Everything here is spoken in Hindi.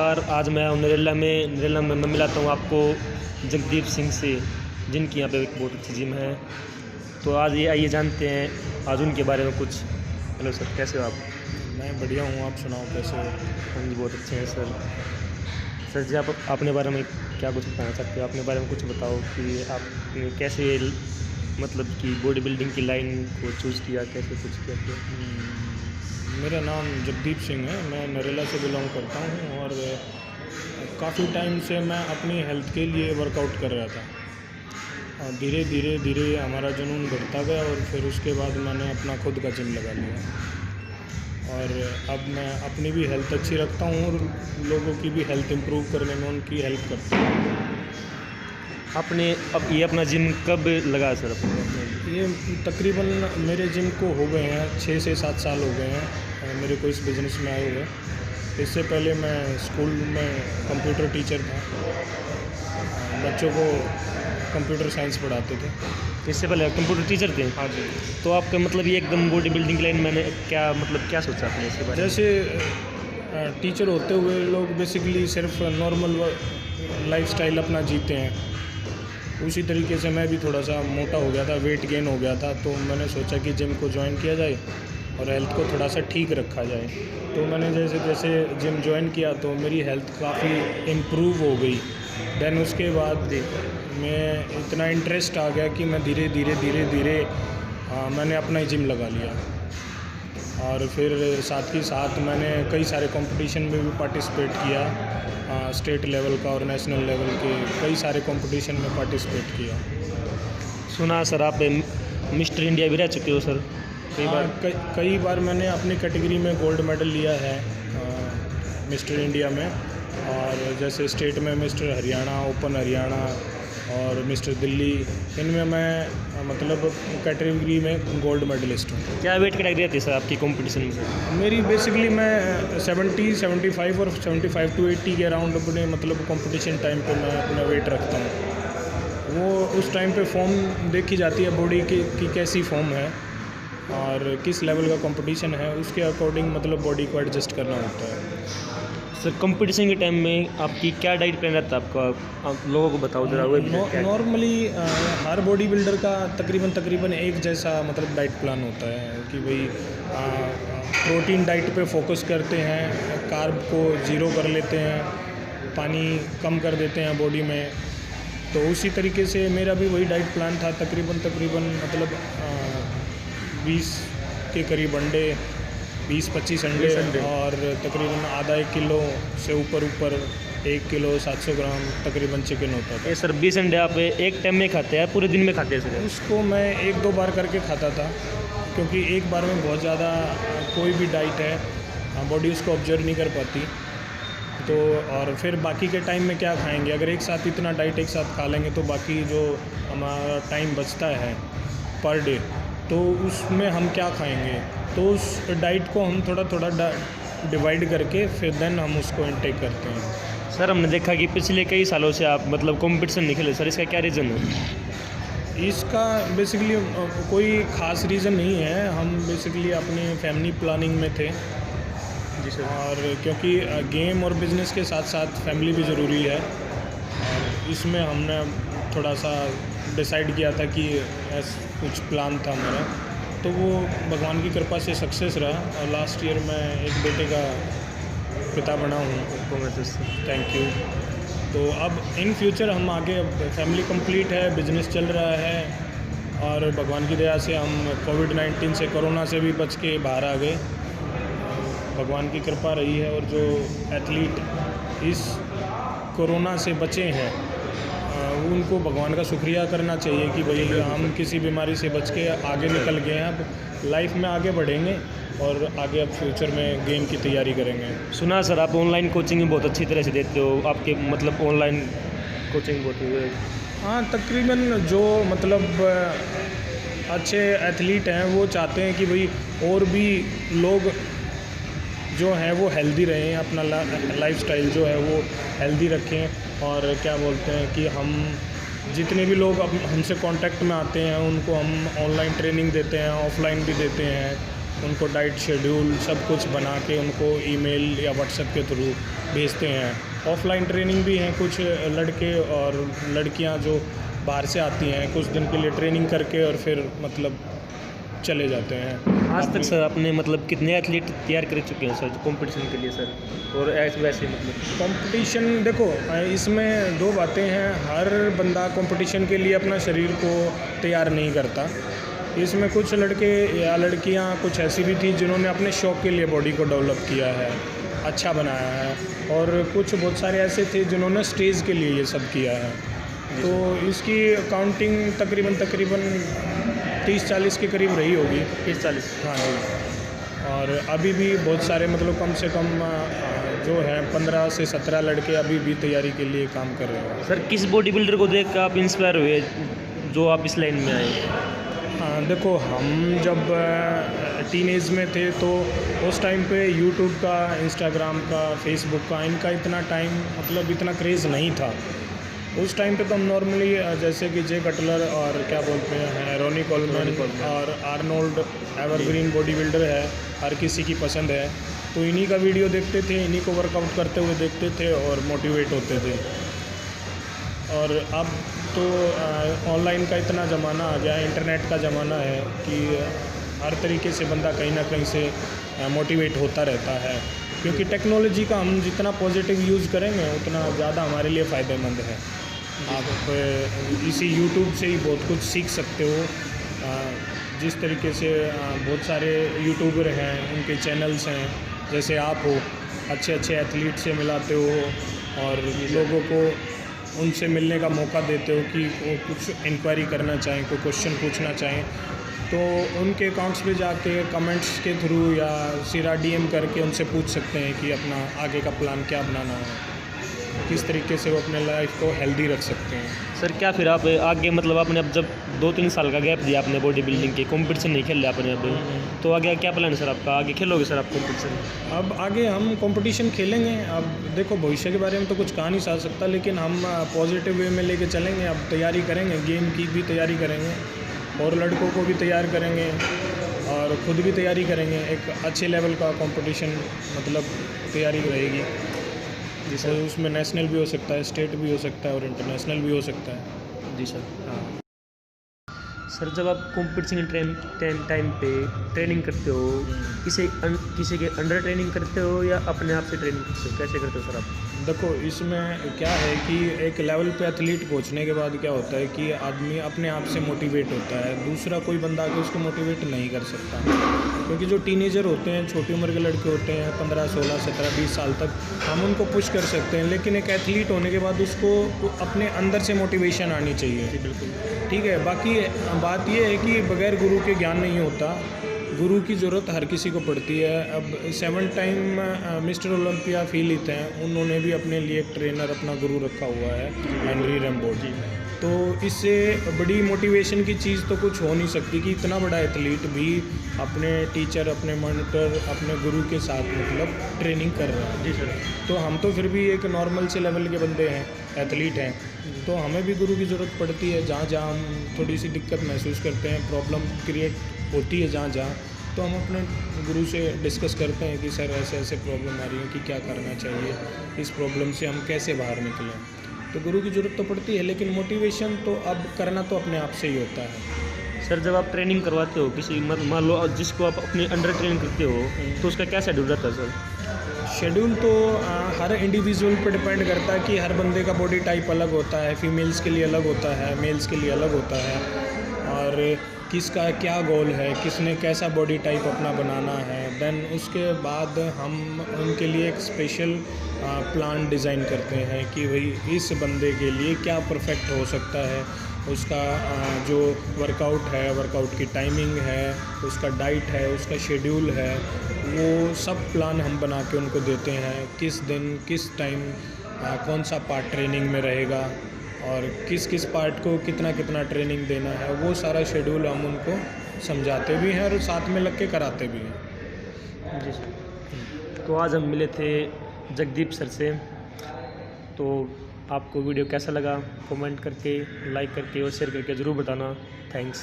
नमस्कार। आज मैं हूँ नरेला में मैं मिलाता हूँ आपको जगदीप सिंह से, जिनकी यहाँ पे एक बहुत अच्छी जिम है। तो आज ये आइए जानते हैं आज उनके बारे में कुछ। हेलो सर, कैसे हो आप? मैं बढ़िया हूँ, आप सुनाओ कैसे हो? हाँ जी, बहुत अच्छे हैं सर। सर जी, आप अपने बारे में क्या कुछ बताना चाहते हो? अपने बारे में कुछ बताओ कि आपने कैसे मतलब कि बॉडी बिल्डिंग की लाइन को चूज़ किया, कैसे कुछ किया? मेरा नाम जगदीप सिंह है, मैं नरेला से बिलोंग करता हूँ और काफ़ी टाइम से मैं अपनी हेल्थ के लिए वर्कआउट कर रहा था। और धीरे धीरे धीरे हमारा जुनून बढ़ता गया और फिर उसके बाद मैंने अपना खुद का जिम लगा लिया। और अब मैं अपनी भी हेल्थ अच्छी रखता हूँ और लोगों की भी हेल्थ इम्प्रूव करने में उनकी हेल्प करता हूँ। आपने अब ये अपना जिम कब लगा सर अपने? ये तकरीबन मेरे जिम को हो गए हैं 6 से 7 साल हो गए हैं मेरे को इस बिज़नेस में आए हुए। इससे पहले मैं स्कूल में कंप्यूटर टीचर था, बच्चों को कंप्यूटर साइंस पढ़ाते थे। इससे पहले आप कंप्यूटर टीचर थे? हाँ जी। तो आपका मतलब ये एकदम बॉडी बिल्डिंग लाइन मैंने क्या सोचा आपने इसके बारे में? जैसे टीचर होते हुए लोग बेसिकली सिर्फ नॉर्मल लाइफस्टाइल अपना जीते हैं, उसी तरीके से मैं भी थोड़ा सा मोटा हो गया था, वेट गेन हो गया था। तो मैंने सोचा कि जिम को ज्वाइन किया जाए और हेल्थ को थोड़ा सा ठीक रखा जाए। तो मैंने जैसे जैसे जिम ज्वाइन किया तो मेरी हेल्थ काफ़ी इम्प्रूव हो गई। देन उसके बाद मैं इतना इंटरेस्ट आ गया कि मैं धीरे धीरे मैंने अपना ही जिम लगा लिया। और फिर साथ ही साथ मैंने कई सारे कंपटीशन में भी पार्टिसिपेट किया, स्टेट लेवल का और नेशनल लेवल के कई सारे कंपटीशन में पार्टिसिपेट किया। सुना सर आप मिस्टर इंडिया भी रह चुके हो सर कई बार मैंने अपनी कैटेगरी में गोल्ड मेडल लिया है मिस्टर इंडिया में। और जैसे स्टेट में मिस्टर हरियाणा, ओपन हरियाणा और मिस्टर दिल्ली, इनमें मैं मतलब कैटेगरी में गोल्ड मेडलिस्ट हूँ। क्या वेट कैटेगरी रहती है सर आपकी कंपटीशन में? मेरी बेसिकली मैं 70, 75 और 75 to 80 के अराउंड अपने मतलब कंपटीशन टाइम पे मैं अपना वेट रखता हूँ। वो उस टाइम पे फॉर्म देखी जाती है बॉडी की कैसी फॉर्म है और किस लेवल का कंपटीशन है, उसके अकॉर्डिंग मतलब बॉडी को एडजस्ट करना होता है। सर कंपटीशन के टाइम में आपकी क्या डाइट प्लान रहता है आपका? आप लोगों को बताओ जरा। नॉर्मली हर बॉडी बिल्डर का तकरीबन एक जैसा मतलब डाइट प्लान होता है कि भाई प्रोटीन डाइट पे फोकस करते हैं, कार्ब को ज़ीरो कर लेते हैं, पानी कम कर देते हैं बॉडी में। तो उसी तरीके से मेरा भी वही डाइट प्लान था। तकरीबन मतलब 20 के करीब अंडे, 20-25 अंडे और तकरीबन आधा 1 किलो से ऊपर 1 किलो 700 ग्राम तकरीबन चिकन होता था। ये सर 20 अंडे आप एक टाइम में खाते हैं, पूरे दिन में खाते हैं सर? उसको मैं 1-2 बार करके खाता था, क्योंकि एक बार में बहुत ज़्यादा कोई भी डाइट है बॉडी उसको ऑब्जर्व नहीं कर पाती। तो और फिर बाकी के टाइम में क्या खाएंगे? अगर एक साथ इतना डाइट एक साथ खा लेंगे तो बाकी जो हमारा टाइम बचता है पर डे, तो उसमें हम क्या खाएंगे? तो उस डाइट को हम थोड़ा डिवाइड करके फिर देन हम उसको इनटेक करते हैं। सर हमने देखा कि पिछले कई सालों से आप मतलब कंपटीशन नहीं खेले सर, इसका क्या रीज़न है? इसका बेसिकली कोई ख़ास रीज़न नहीं है। हम बेसिकली अपनी फैमिली प्लानिंग में थे जी सर। और क्योंकि गेम और बिज़नेस के साथ साथ फैमिली भी ज़रूरी है, और इसमें हमने थोड़ा सा डिसाइड किया था कि ऐसा कुछ प्लान था हमारा, तो वो भगवान की कृपा से सक्सेस रहा और लास्ट ईयर मैं एक बेटे का पिता बना हूँ। Thank you. तो अब इन फ्यूचर हम आगे, अब फैमिली कंप्लीट है, बिजनेस चल रहा है और भगवान की दया से हम कोविड-19 से, कोरोना से भी बच के बाहर आ गए। भगवान की कृपा रही है और जो एथलीट इस कोरोना से बचे हैं उनको भगवान का शुक्रिया करना चाहिए कि भाई हम किसी बीमारी से बच के आगे निकल गए हैं। अब लाइफ में आगे बढ़ेंगे और आगे अब फ्यूचर में गेम की तैयारी करेंगे। सुना सर आप ऑनलाइन कोचिंग बहुत अच्छी तरह से देते हो, आपके मतलब ऑनलाइन कोचिंग बहुत हुई है? हाँ, तकरीबन जो मतलब अच्छे एथलीट हैं वो चाहते हैं कि भाई और भी लोग जो हैं वो हेल्दी रहें, अपना लाइफस्टाइल जो है वो हेल्दी रखें। और क्या बोलते हैं कि हम जितने भी लोग अब हमसे कांटेक्ट में आते हैं उनको हम ऑनलाइन ट्रेनिंग देते हैं, ऑफलाइन भी देते हैं। उनको डाइट शेड्यूल सब कुछ बना के उनको ईमेल या व्हाट्सएप के थ्रू भेजते हैं। ऑफलाइन ट्रेनिंग भी हैं, कुछ लड़के और लड़कियां जो बाहर से आती हैं, कुछ दिन के लिए ट्रेनिंग करके और फिर मतलब चले जाते हैं। आज तक सर आपने मतलब कितने एथलीट तैयार कर चुके हैं सर कंपटीशन के लिए सर? और ऐसे वैसे मतलब कंपटीशन देखो, इसमें दो बातें हैं। हर बंदा कंपटीशन के लिए अपना शरीर को तैयार नहीं करता। इसमें कुछ लड़के या लड़कियां कुछ ऐसी भी थी जिन्होंने अपने शौक़ के लिए बॉडी को डेवलप किया है, अच्छा बनाया है, और कुछ बहुत सारे ऐसे थे जिन्होंने स्टेज के लिए ये सब किया है। तो इसकी काउंटिंग तकरीबन 30-40 के करीब रही होगी। 30-40? हाँ जी। और अभी भी बहुत सारे मतलब कम से कम जो है 15 से 17 लड़के अभी भी तैयारी के लिए काम कर रहे हैं। सर किस बॉडी बिल्डर को देख कर आप इंस्पायर हुए जो आप इस लाइन में आए? हाँ देखो, हम जब टीनेज में थे तो उस टाइम पे यूट्यूब का, इंस्टाग्राम का, फेसबुक का इनका इतना टाइम मतलब इतना क्रेज़ नहीं था। उस टाइम पे तो हम नॉर्मली जैसे कि जे कटलर और क्या बोलते हैं रोनी कोलमैन और आर्नोल्ड एवरग्रीन बॉडी बिल्डर है, हर किसी की पसंद है, तो इन्हीं का वीडियो देखते थे, इन्हीं को वर्कआउट करते हुए देखते थे और मोटिवेट होते थे। और अब तो ऑनलाइन का इतना ज़माना आ गया है, इंटरनेट का ज़माना है कि हर तरीके से बंदा कहीं ना कहीं से मोटिवेट होता रहता है, क्योंकि टेक्नोलॉजी का हम जितना पॉजिटिव यूज़ करेंगे उतना ज़्यादा हमारे लिए फ़ायदेमंद है। आप इसी यूट्यूब से ही बहुत कुछ सीख सकते हो। जिस तरीके से बहुत सारे यूट्यूबर हैं, उनके चैनल्स हैं, जैसे आप हो, अच्छे अच्छे एथलीट से मिलाते हो और लोगों को उनसे मिलने का मौका देते हो कि वो कुछ इंक्वायरी करना चाहें, कोई क्वेश्चन पूछना चाहें, तो उनके अकाउंट्स पे जाके कमेंट्स के थ्रू या सीधा डीएम करके उनसे पूछ सकते हैं कि अपना आगे का प्लान क्या बनाना है, किस तरीके से वो अपने लाइफ को हेल्दी रख सकते हैं। सर क्या फिर आप आगे मतलब आपने अब जब 2-3 साल का गैप दिया आपने बॉडी बिल्डिंग के, कंपटीशन नहीं खेल रहे आपने अब, तो आगे क्या प्लान है सर आपका? आगे खेलोगे सर आप कंपटीशन? अब आगे हम कंपटीशन खेलेंगे। अब देखो, भविष्य के बारे में तो कुछ कहा नहीं जा सकता, लेकिन हम पॉजिटिव वे में लेके चलेंगे। अब तैयारी करेंगे, गेम की भी तैयारी करेंगे और लड़कों को भी तैयार करेंगे और ख़ुद भी तैयारी करेंगे। एक अच्छे लेवल का कंपटीशन मतलब तैयारी रहेगी, जिससे उसमें नेशनल भी हो सकता है, स्टेट भी हो सकता है और इंटरनेशनल भी हो सकता है। जी सर। हाँ सर, जब आप कंपटीशन टाइम पे ट्रेनिंग करते हो, किसी के अंडर ट्रेनिंग करते हो या अपने आप से ट्रेनिंग करते हो, कैसे करते हो सर आप? देखो, इसमें क्या है कि एक लेवल पे एथलीट पहुंचने के बाद क्या होता है कि आदमी अपने आप से मोटिवेट होता है, दूसरा कोई बंदा आके उसको मोटिवेट नहीं कर सकता। क्योंकि जो टीनेजर होते हैं, छोटी उम्र के लड़के होते हैं, 15, 16, 17, 20 साल तक हम उनको पुश कर सकते हैं, लेकिन एक एथलीट होने के बाद उसको अपने अंदर से मोटिवेशन आनी चाहिए। बिल्कुल ठीक है। बाकी बात यह है कि बगैर गुरु के ज्ञान नहीं होता, गुरु की ज़रूरत हर किसी को पड़ती है। अब 7 टाइम मिस्टर ओलंपिया फिलिप हैं, उन्होंने भी अपने लिए एक ट्रेनर, अपना गुरु रखा हुआ है, हेनरी रैम्बोर्ड। तो इससे बड़ी मोटिवेशन की चीज़ तो कुछ हो नहीं सकती कि इतना बड़ा एथलीट भी अपने टीचर, अपने मेंटर, अपने गुरु के साथ मतलब ट्रेनिंग कर रहा है। जी सर। तो हम तो फिर भी एक नॉर्मल से लेवल के बंदे हैं, एथलीट हैं, तो हमें भी गुरु की ज़रूरत पड़ती है। जहाँ जहाँ हम थोड़ी सी दिक्कत महसूस करते हैं, प्रॉब्लम क्रिएट होती है जहाँ तो हम अपने गुरु से डिस्कस करते हैं कि सर ऐसे ऐसे प्रॉब्लम आ रही है कि क्या करना चाहिए, इस प्रॉब्लम से हम कैसे बाहर निकलें। तो गुरु की ज़रूरत तो पड़ती है, लेकिन मोटिवेशन तो अब करना तो अपने आप से ही होता है। सर जब आप ट्रेनिंग करवाते हो किसी, मान लो जिसको आप अपने अंडर ट्रेन करते हो, तो उसका क्या शेड्यूल रहता है सर? शेड्यूल तो हर इंडिविजुअल पर डिपेंड करता है कि हर बंदे का बॉडी टाइप अलग होता है, फीमेल्स के लिए अलग होता है, मेल्स के लिए अलग होता है, और किसका क्या गोल है, किसने कैसा बॉडी टाइप अपना बनाना है। देन उसके बाद हम उनके लिए एक स्पेशल प्लान डिज़ाइन करते हैं कि भाई इस बंदे के लिए क्या परफेक्ट हो सकता है, उसका जो वर्कआउट है, वर्कआउट की टाइमिंग है, उसका डाइट है, उसका शेड्यूल है, वो सब प्लान हम बना के उनको देते हैं। किस दिन किस टाइम कौन सा पार्ट ट्रेनिंग में रहेगा और किस किस पार्ट को कितना कितना ट्रेनिंग देना है, वो सारा शेड्यूल हम उनको समझाते भी हैं और साथ में लग के कराते भी हैं। जी सर। तो आज हम मिले थे जगदीप सर से। तो आपको वीडियो कैसा लगा कमेंट करके, लाइक करके और शेयर करके ज़रूर बताना। थैंक्स।